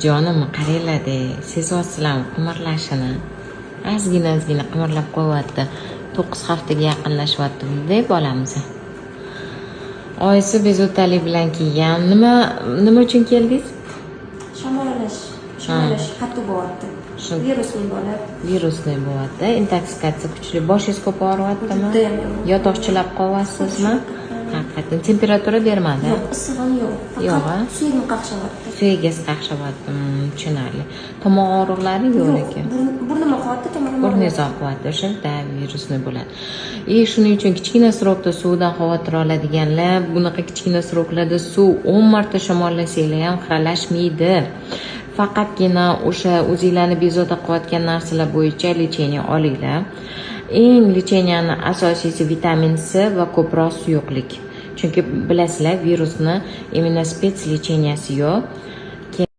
Jonim qaranglar-de, sezyapsizlarmi qimirlashini? Ozgina qimirlab qo'yapti. 9 haftaga yaqinlashyapti deb bolamiz. Oyisi bezovtalik bilan kelgan. Nima uchun keldingiz? Shamollash qattiq bo'lyapti. Virusli bo'lyapti. Intoksikatsiya kuchli. Boshingiz ko'p og'riyaptimi? Yotoqchilab qolyapsizmi? Haqiqatan temperatura bermadi. Yo'q, issiq ham yo'q. Yo'q, suyagim qaqshyapti. Suyagingiz qaqshyapti. Tushunarli. Tomoq og'riqlari yo'q lekin. Burnim oqyapti, tomog'im. Burningiz oqyapti, o'shanda virusli bo'ladi. Shuning uchun kichkina srokda suvdan xavotir oladiganlar, bunaqa kichkina sroklarda suv 10 marta shamollashinglar ham xiralashmaydi. Faqatgina o'sha o'zinglarni bezovta qilayotgan narsalar bo'yicha lecheniya olinglar. Eng lecheniyani asosiysi vitamin C va ko'proq suyuqlik. Chunki bilasizlar, virusni immunospets lecheniyasi yo'q.